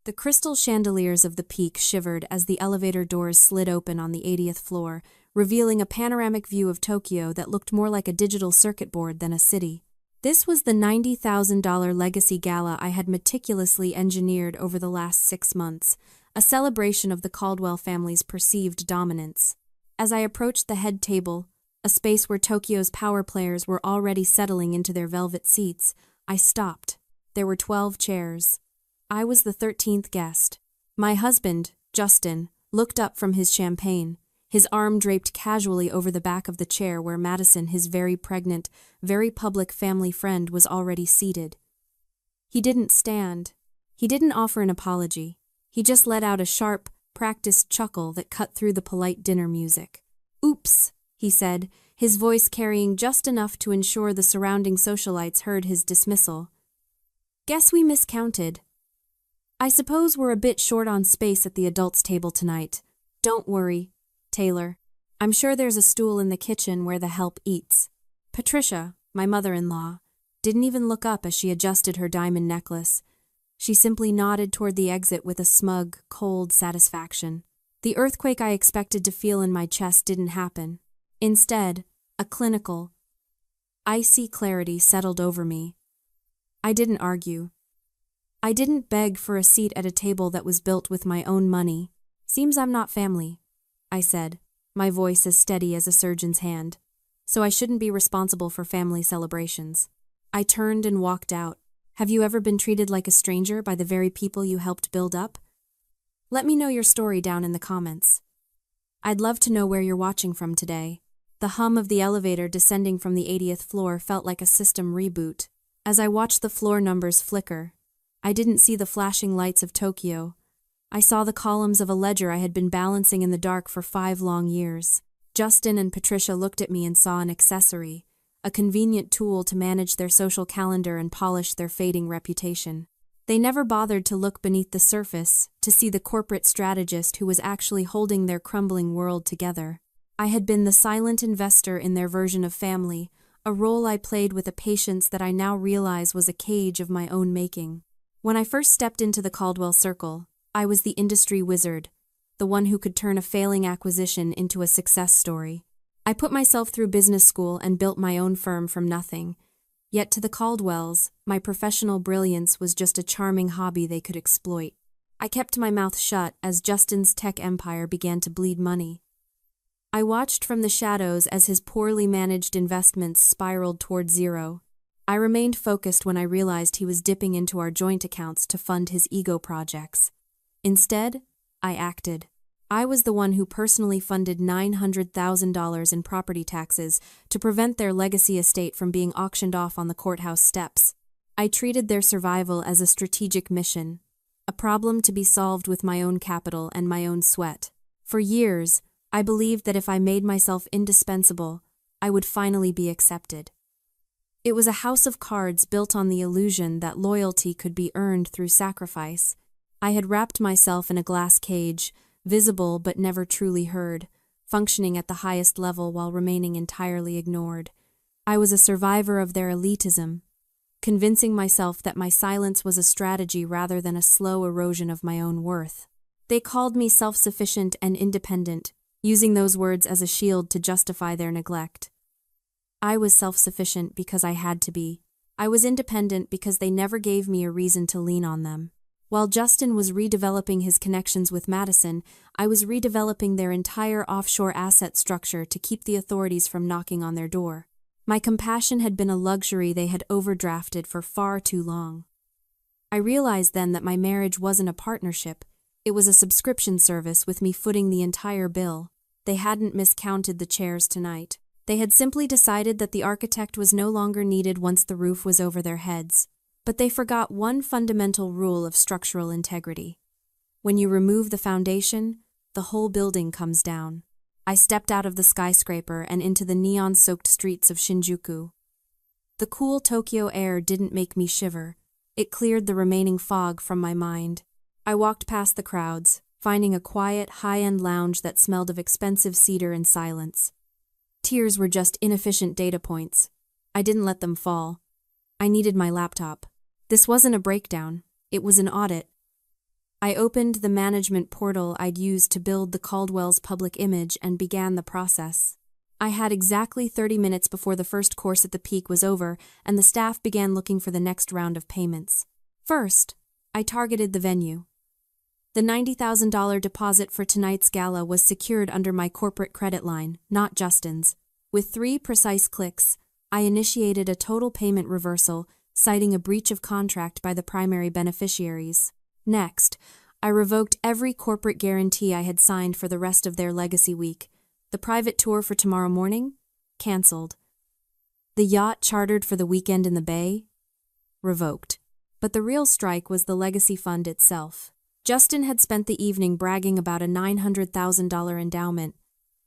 The crystal chandeliers of the peak shivered as the elevator doors slid open on the 80th floor, revealing a panoramic view of Tokyo that looked more like a digital circuit board than a city. This was the $90,000 legacy gala I had meticulously engineered over the last 6 months, a celebration of the Caldwell family's perceived dominance. As I approached the head table, a space where Tokyo's power players were already settling into their velvet seats, I stopped. There were 12 chairs. I was the 13th guest. My husband, Justin, looked up from his champagne, his arm draped casually over the back of the chair where Madison, his very pregnant, very public family friend, was already seated. He didn't stand. He didn't offer an apology. He just let out a sharp, practiced chuckle that cut through the polite dinner music. "Oops," he said, his voice carrying just enough to ensure the surrounding socialites heard his dismissal. "Guess we miscounted. I suppose we're a bit short on space at the adults' table tonight. Don't worry, Taylor. I'm sure there's a stool in the kitchen where the help eats." Patricia, my mother-in-law, didn't even look up as she adjusted her diamond necklace. She simply nodded toward the exit with a smug, cold satisfaction. The earthquake I expected to feel in my chest didn't happen. Instead, a clinical, icy clarity settled over me. I didn't argue. I didn't beg for a seat at a table that was built with my own money. "Seems I'm not family," I said, my voice as steady as a surgeon's hand. "So I shouldn't be responsible for family celebrations." I turned and walked out. Have you ever been treated like a stranger by the very people you helped build up? Let me know your story down in the comments. I'd love to know where you're watching from today. The hum of the elevator descending from the 80th floor felt like a system reboot. As I watched the floor numbers flicker, I didn't see the flashing lights of Tokyo. I saw the columns of a ledger I had been balancing in the dark for 5 long years. Justin and Patricia looked at me and saw an accessory, a convenient tool to manage their social calendar and polish their fading reputation. They never bothered to look beneath the surface to see the corporate strategist who was actually holding their crumbling world together. I had been the silent investor in their version of family, a role I played with a patience that I now realize was a cage of my own making. When I first stepped into the Caldwell circle, I was the industry wizard, the one who could turn a failing acquisition into a success story. I put myself through business school and built my own firm from nothing. Yet to the Caldwells, my professional brilliance was just a charming hobby they could exploit. I kept my mouth shut as Justin's tech empire began to bleed money. I watched from the shadows as his poorly managed investments spiraled toward zero. I remained focused when I realized he was dipping into our joint accounts to fund his ego projects. Instead, I acted. I was the one who personally funded $900,000 in property taxes to prevent their legacy estate from being auctioned off on the courthouse steps. I treated their survival as a strategic mission, a problem to be solved with my own capital and my own sweat. For years, I believed that if I made myself indispensable, I would finally be accepted. It was a house of cards built on the illusion that loyalty could be earned through sacrifice. I had wrapped myself in a glass cage, visible but never truly heard, functioning at the highest level while remaining entirely ignored. I was a survivor of their elitism, convincing myself that my silence was a strategy rather than a slow erosion of my own worth. They called me self-sufficient and independent, using those words as a shield to justify their neglect. I was self-sufficient because I had to be. I was independent because they never gave me a reason to lean on them. While Justin was redeveloping his connections with Madison, I was redeveloping their entire offshore asset structure to keep the authorities from knocking on their door. My compassion had been a luxury they had overdrafted for far too long. I realized then that my marriage wasn't a partnership. It was a subscription service with me footing the entire bill. They hadn't miscounted the chairs tonight. They had simply decided that the architect was no longer needed once the roof was over their heads. But they forgot one fundamental rule of structural integrity. When you remove the foundation, the whole building comes down. I stepped out of the skyscraper and into the neon-soaked streets of Shinjuku. The cool Tokyo air didn't make me shiver. It cleared the remaining fog from my mind. I walked past the crowds, finding a quiet, high-end lounge that smelled of expensive cedar and silence. Tears were just inefficient data points. I didn't let them fall. I needed my laptop. This wasn't a breakdown. It was an audit. I opened the management portal I'd used to build the Caldwell's public image and began the process. I had exactly 30 minutes before the first course at the Peak was over, and the staff began looking for the next round of payments. First, I targeted the venue. The $90,000 deposit for tonight's gala was secured under my corporate credit line, not Justin's. With 3 precise clicks, I initiated a total payment reversal, citing a breach of contract by the primary beneficiaries. Next, I revoked every corporate guarantee I had signed for the rest of their legacy week. The private tour for tomorrow morning? Cancelled. The yacht chartered for the weekend in the Bay? Revoked. But the real strike was the legacy fund itself. Justin had spent the evening bragging about a $900,000 endowment,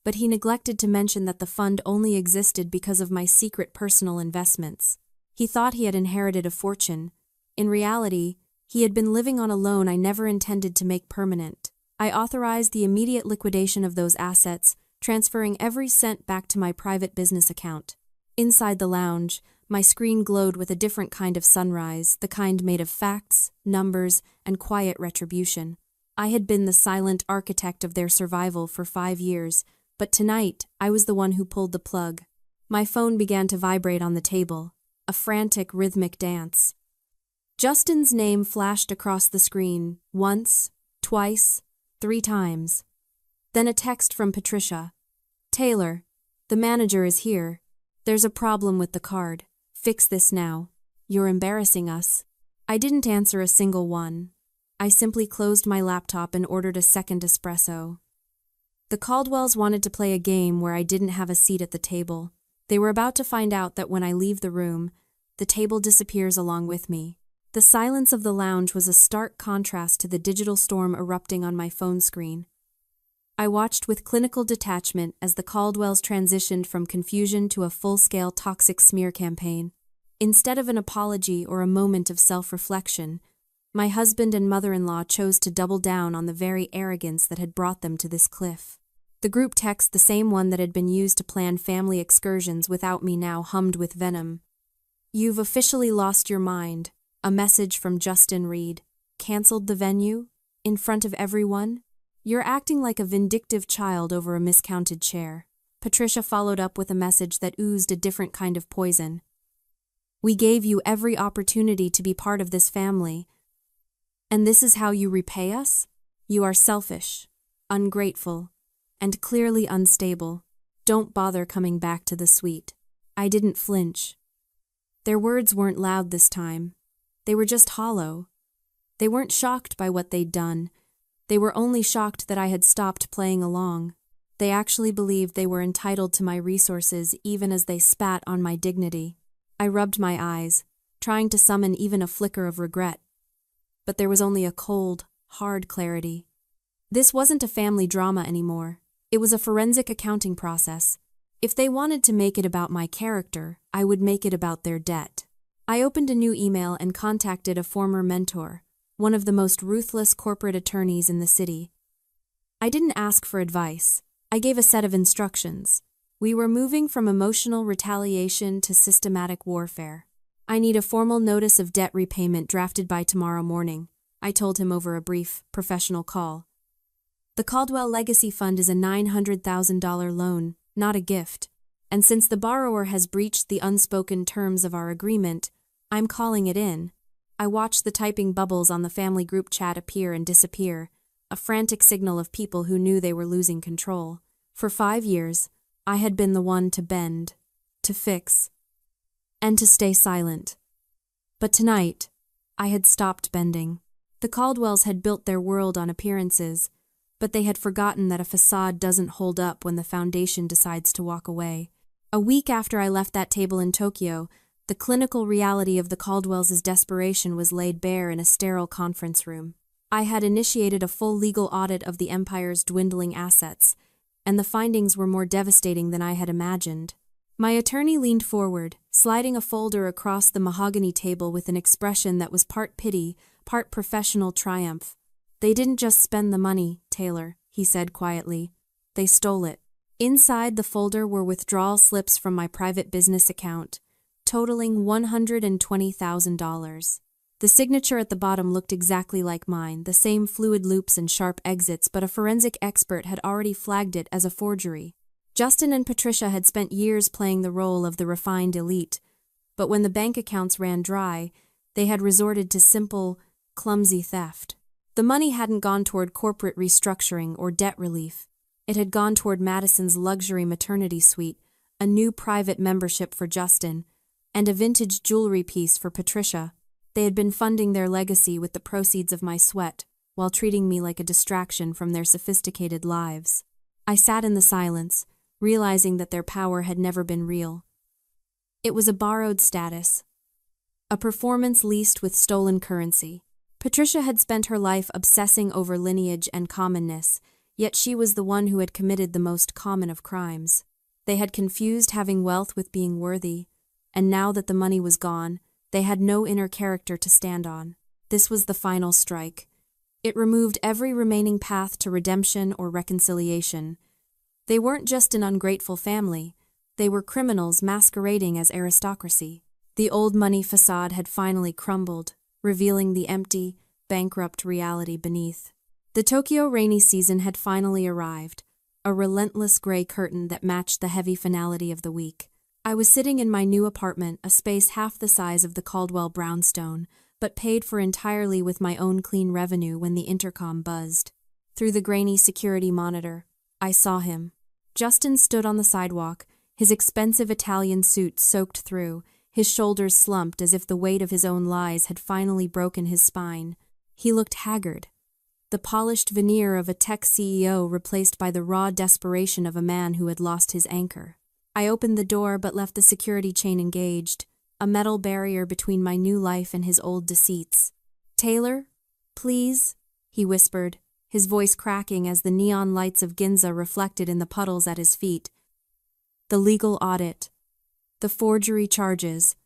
but he neglected to mention that the fund only existed because of my secret personal investments. He thought he had inherited a fortune. In reality, he had been living on a loan I never intended to make permanent. I authorized the immediate liquidation of those assets, transferring every cent back to my private business account. Inside the lounge, my screen glowed with a different kind of sunrise, the kind made of facts, numbers, and quiet retribution. I had been the silent architect of their survival for 5 years, but tonight I was the one who pulled the plug. My phone began to vibrate on the table, a frantic rhythmic dance. Justin's name flashed across the screen, once, twice, 3 times. Then a text from Patricia. "Taylor, the manager is here. There's a problem with the card. Fix this now. You're embarrassing us." I didn't answer a single one. I simply closed my laptop and ordered a second espresso. The Caldwells wanted to play a game where I didn't have a seat at the table. They were about to find out that when I leave the room, the table disappears along with me. The silence of the lounge was a stark contrast to the digital storm erupting on my phone screen. I watched with clinical detachment as the Caldwells transitioned from confusion to a full-scale toxic smear campaign. Instead of an apology or a moment of self-reflection, my husband and mother-in-law chose to double down on the very arrogance that had brought them to this cliff. The group text, the same one that had been used to plan family excursions without me, now hummed with venom. "You've officially lost your mind," a message from Justin Reed. "Cancelled the venue? In front of everyone? You're acting like a vindictive child over a miscounted chair." Patricia followed up with a message that oozed a different kind of poison. "We gave you every opportunity to be part of this family. And this is how you repay us? You are selfish, ungrateful, and clearly unstable. Don't bother coming back to the suite." I didn't flinch. Their words weren't loud this time. They were just hollow. They weren't shocked by what they'd done. They were only shocked that I had stopped playing along. They actually believed they were entitled to my resources even as they spat on my dignity. I rubbed my eyes, trying to summon even a flicker of regret. But there was only a cold, hard clarity. This wasn't a family drama anymore. It was a forensic accounting process. If they wanted to make it about my character, I would make it about their debt. I opened a new email and contacted a former mentor, one of the most ruthless corporate attorneys in the city. I didn't ask for advice. I gave a set of instructions. We were moving from emotional retaliation to systematic warfare. "I need a formal notice of debt repayment drafted by tomorrow morning," I told him over a brief, professional call. "The Caldwell Legacy Fund is a $900,000 loan, not a gift. And since the borrower has breached the unspoken terms of our agreement, I'm calling it in." I watched the typing bubbles on the family group chat appear and disappear, a frantic signal of people who knew they were losing control. For 5 years, I had been the one to bend, to fix, and to stay silent. But tonight, I had stopped bending. The Caldwells had built their world on appearances, but they had forgotten that a facade doesn't hold up when the foundation decides to walk away. A week after I left that table in Tokyo, the clinical reality of the Caldwells' desperation was laid bare in a sterile conference room. I had initiated a full legal audit of the empire's dwindling assets, and the findings were more devastating than I had imagined. My attorney leaned forward, sliding a folder across the mahogany table with an expression that was part pity, part professional triumph. "They didn't just spend the money, Taylor," he said quietly. "They stole it." Inside the folder were withdrawal slips from my private business account, totaling $120,000. The signature at the bottom looked exactly like mine, the same fluid loops and sharp exits, but a forensic expert had already flagged it as a forgery. Justin and Patricia had spent years playing the role of the refined elite, but when the bank accounts ran dry, they had resorted to simple, clumsy theft. The money hadn't gone toward corporate restructuring or debt relief. It had gone toward Madison's luxury maternity suite, a new private membership for Justin, and a vintage jewelry piece for Patricia. They had been funding their legacy with the proceeds of my sweat, while treating me like a distraction from their sophisticated lives. I sat in the silence, realizing that their power had never been real. It was a borrowed status, a performance leased with stolen currency. Patricia had spent her life obsessing over lineage and commonness, yet she was the one who had committed the most common of crimes. They had confused having wealth with being worthy, and now that the money was gone, they had no inner character to stand on. This was the final strike. It removed every remaining path to redemption or reconciliation. They weren't just an ungrateful family, they were criminals masquerading as aristocracy. The old money facade had finally crumbled, revealing the empty, bankrupt reality beneath. The Tokyo rainy season had finally arrived, a relentless gray curtain that matched the heavy finality of the week. I was sitting in my new apartment, a space half the size of the Caldwell brownstone, but paid for entirely with my own clean revenue when the intercom buzzed. Through the grainy security monitor, I saw him. Justin stood on the sidewalk, his expensive Italian suit soaked through, his shoulders slumped as if the weight of his own lies had finally broken his spine. He looked haggard, the polished veneer of a tech CEO replaced by the raw desperation of a man who had lost his anchor. I opened the door but left the security chain engaged, a metal barrier between my new life and his old deceits. "Taylor, please," he whispered, his voice cracking as the neon lights of Ginza reflected in the puddles at his feet. "The legal audit, the forgery charges,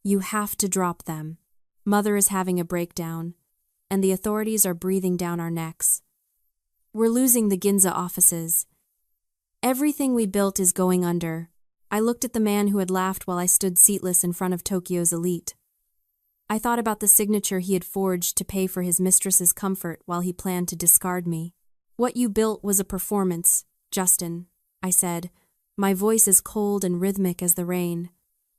you have to drop them. Mother is having a breakdown, and the authorities are breathing down our necks. We're losing the Ginza offices. Everything we built is going under." I looked at the man who had laughed while I stood seatless in front of Tokyo's elite. I thought about the signature he had forged to pay for his mistress's comfort while he planned to discard me. "What you built was a performance, Justin," I said, my voice as cold and rhythmic as the rain.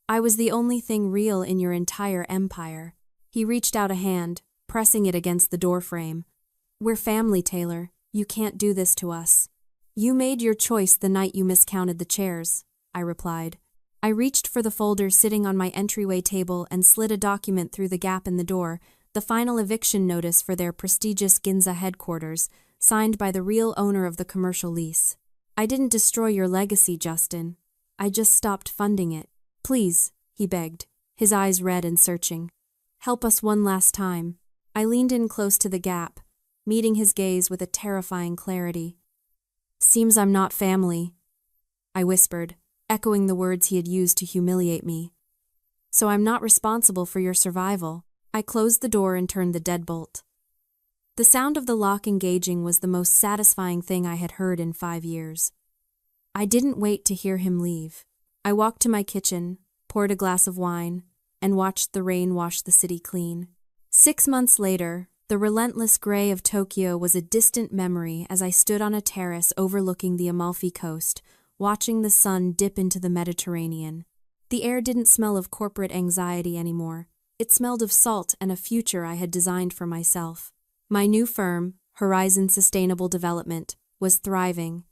"I was the only thing real in your entire empire." He reached out a hand, pressing it against the doorframe. "We're family, Taylor. You can't do this to us." "You made your choice the night you miscounted the chairs," I replied. I reached for the folder sitting on my entryway table and slid a document through the gap in the door, the final eviction notice for their prestigious Ginza headquarters, signed by the real owner of the commercial lease. "I didn't destroy your legacy, Justin. I just stopped funding it. Please," he begged, his eyes red and searching. "Help us one last time." I leaned in close to the gap, meeting his gaze with a terrifying clarity. "Seems I'm not family," I whispered, echoing the words he had used to humiliate me. "So I'm not responsible for your survival." I closed the door and turned the deadbolt. The sound of the lock engaging was the most satisfying thing I had heard in 5 years. I didn't wait to hear him leave. I walked to my kitchen, poured a glass of wine, and watched the rain wash the city clean. 6 months later, the relentless gray of Tokyo was a distant memory as I stood on a terrace overlooking the Amalfi Coast, watching the sun dip into the Mediterranean. The air didn't smell of corporate anxiety anymore. It smelled of salt and a future I had designed for myself. My new firm, Horizon Sustainable Development, was thriving,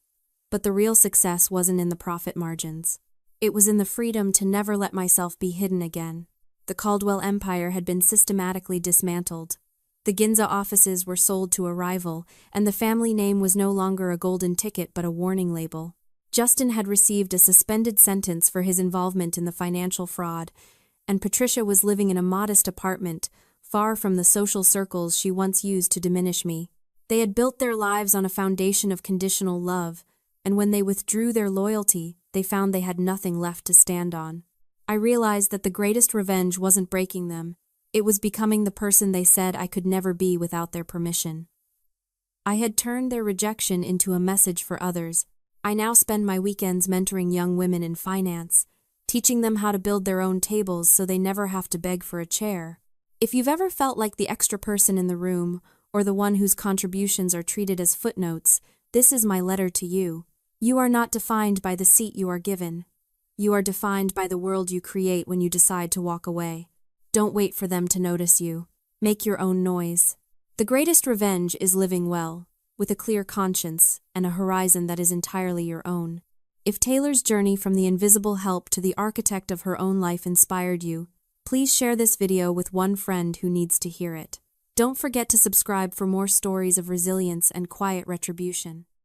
but the real success wasn't in the profit margins. It was in the freedom to never let myself be hidden again. The Caldwell empire had been systematically dismantled. The Ginza offices were sold to a rival, and the family name was no longer a golden ticket but a warning label. Justin had received a suspended sentence for his involvement in the financial fraud, and Patricia was living in a modest apartment, far from the social circles she once used to diminish me. They had built their lives on a foundation of conditional love, and when they withdrew their loyalty, they found they had nothing left to stand on. I realized that the greatest revenge wasn't breaking them. It was becoming the person they said I could never be without their permission. I had turned their rejection into a message for others. I now spend my weekends mentoring young women in finance, teaching them how to build their own tables so they never have to beg for a chair. If you've ever felt like the extra person in the room, or the one whose contributions are treated as footnotes, this is my letter to you. You are not defined by the seat you are given. You are defined by the world you create when you decide to walk away. Don't wait for them to notice you. Make your own noise. The greatest revenge is living well, with a clear conscience and a horizon that is entirely your own. If Taylor's journey from the invisible help to the architect of her own life inspired you, please share this video with one friend who needs to hear it. Don't forget to subscribe for more stories of resilience and quiet retribution.